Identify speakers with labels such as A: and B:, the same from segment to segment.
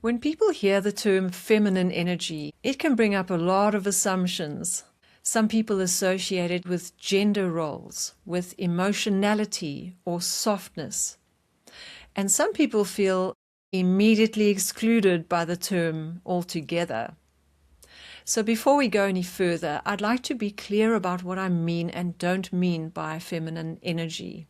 A: When people hear the term feminine energy, it can bring up a lot of assumptions. Some people associate it with gender roles, with emotionality or softness. And some people feel immediately excluded by the term altogether. So before we go any further, I'd like to be clear about what I mean and don't mean by feminine energy.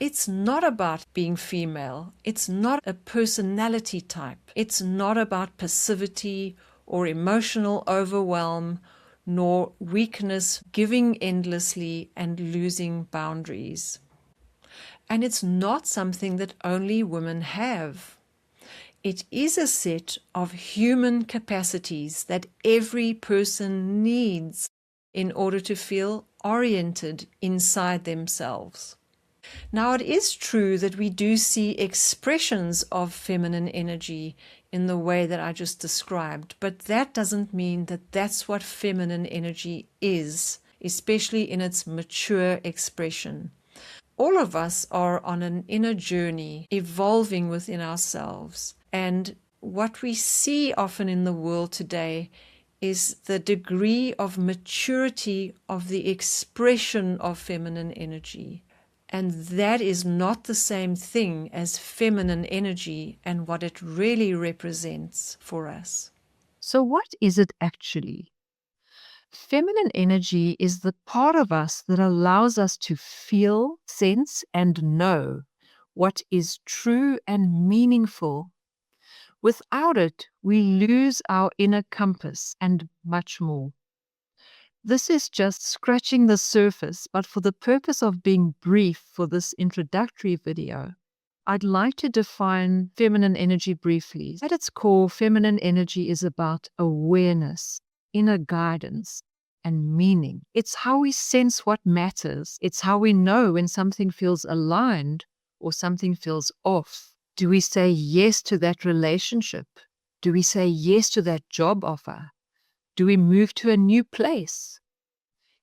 A: It's not about being female. It's not a personality type. It's not about passivity or emotional overwhelm, nor weakness, giving endlessly and losing boundaries. And it's not something that only women have. It is a set of human capacities that every person needs in order to feel oriented inside themselves. Now, it is true that we do see expressions of feminine energy in the way that I just described, but that doesn't mean that that's what feminine energy is, especially in its mature expression. All of us are on an inner journey, evolving within ourselves. And what we see often in the world today is the degree of maturity of the expression of feminine energy. And that is not the same thing as feminine energy and what it really represents for us.
B: So, what is it actually? Feminine energy is the part of us that allows us to feel, sense, and know what is true and meaningful. Without it, we lose our inner compass and much more. This is just scratching the surface, but for the purpose of being brief for this introductory video, I'd like to define feminine energy briefly. At its core, feminine energy is about awareness, inner guidance, and meaning. It's how we sense what matters. It's how we know when something feels aligned or something feels off. Do we say yes to that relationship? Do we say yes to that job offer? Do we move to a new place?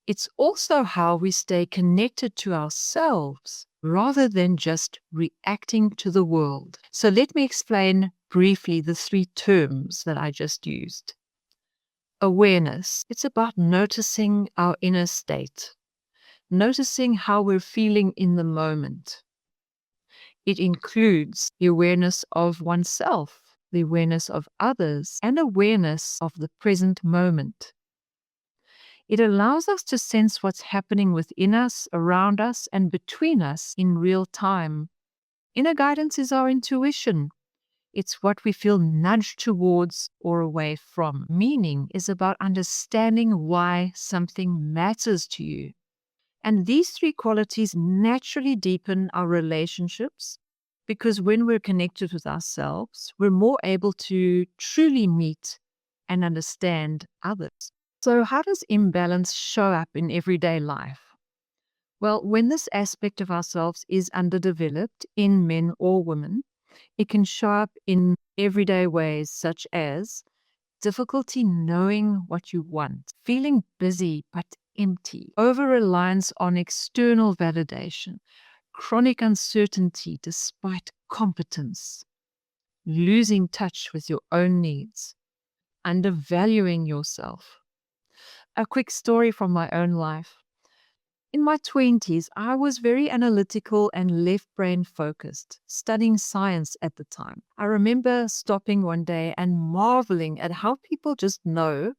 B: It's also how we stay connected to ourselves rather than just reacting to the world. So let me explain briefly the three terms that I just used. Awareness. It's about noticing our inner state, noticing how we're feeling in the moment. It includes the awareness of oneself, the awareness of others, and awareness of the present moment. It allows us to sense what's happening within us, around us, and between us in real time. Inner guidance is our intuition. It's what we feel nudged towards or away from. Meaning is about understanding why something matters to you. And these three qualities naturally deepen our relationships because when we're connected with ourselves, we're more able to truly meet and understand others. So how does imbalance show up in everyday life? Well, when this aspect of ourselves is underdeveloped in men or women, it can show up in everyday ways such as difficulty knowing what you want, feeling busy but empty, over-reliance on external validation, chronic uncertainty despite competence, losing touch with your own needs, undervaluing yourself. A quick story from my own life. In my 20s, I was very analytical and left-brain focused, studying science at the time. I remember stopping one day and marveling at how people just know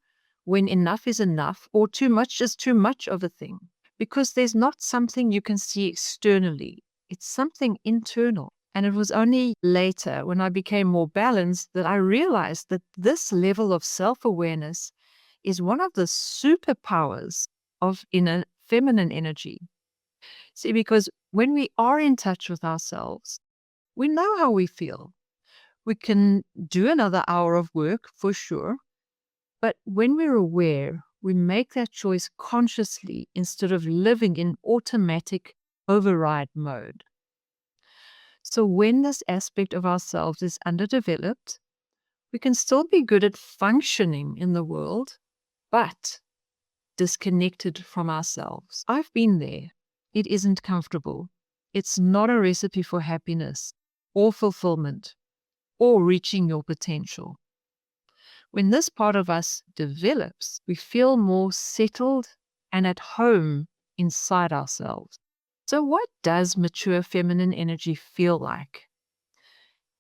B: when enough is enough or too much is too much of a thing. Because there's not something you can see externally. It's something internal. And it was only later, when I became more balanced, that I realized that this level of self-awareness is one of the superpowers of inner feminine energy. See, because when we are in touch with ourselves, we know how we feel. We can do another hour of work for sure, but when we're aware, we make that choice consciously instead of living in automatic override mode. So when this aspect of ourselves is underdeveloped, we can still be good at functioning in the world, but disconnected from ourselves. I've been there. It isn't comfortable. It's not a recipe for happiness or fulfillment or reaching your potential. When this part of us develops, we feel more settled and at home inside ourselves. So, what does mature feminine energy feel like?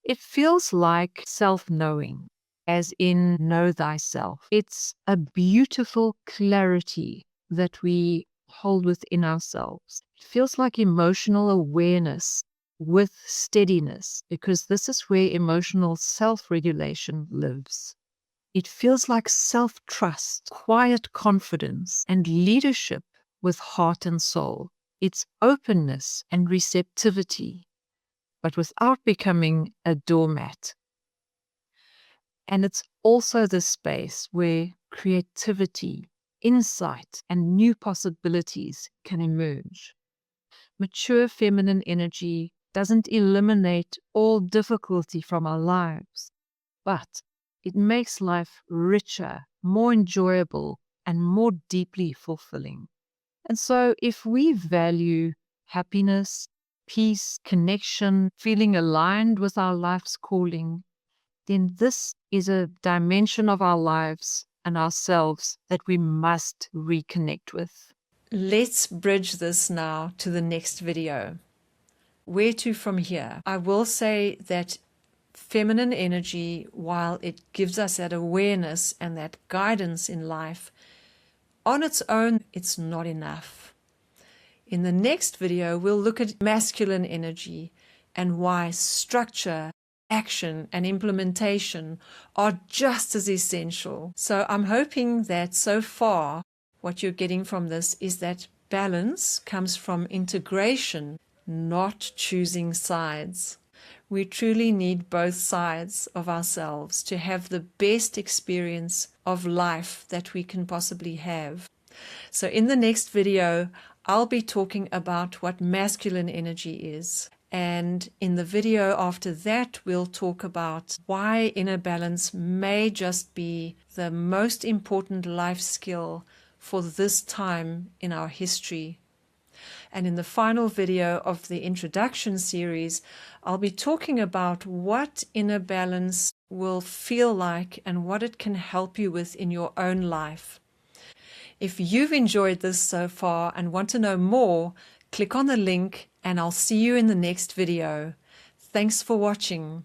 B: It feels like self-knowing, as in know thyself. It's a beautiful clarity that we hold within ourselves. It feels like emotional awareness with steadiness, because this is where emotional self-regulation lives. It feels like self-trust, quiet confidence, and leadership with heart and soul. It's openness and receptivity, but without becoming a doormat. And it's also the space where creativity, insight, and new possibilities can emerge. Mature feminine energy doesn't eliminate all difficulty from our lives, but it makes life richer, more enjoyable, and more deeply fulfilling. And so, if we value happiness, peace, connection, feeling aligned with our life's calling, then this is a dimension of our lives and ourselves that we must reconnect with.
A: Let's bridge this now to the next video. Where to from here? I will say that feminine energy, while it gives us that awareness and that guidance in life, on its own, it's not enough. In the next video, we'll look at masculine energy and why structure, action, and implementation are just as essential. So I'm hoping that so far, what you're getting from this is that balance comes from integration, not choosing sides. We truly need both sides of ourselves to have the best experience of life that we can possibly have. So in the next video, I'll be talking about what masculine energy is. And in the video after that, we'll talk about why inner balance may just be the most important life skill for this time in our history. And in the final video of the introduction series, I'll be talking about what inner balance will feel like and what it can help you with in your own life. If you've enjoyed this so far and want to know more, click on the link and I'll see you in the next video. Thanks for watching.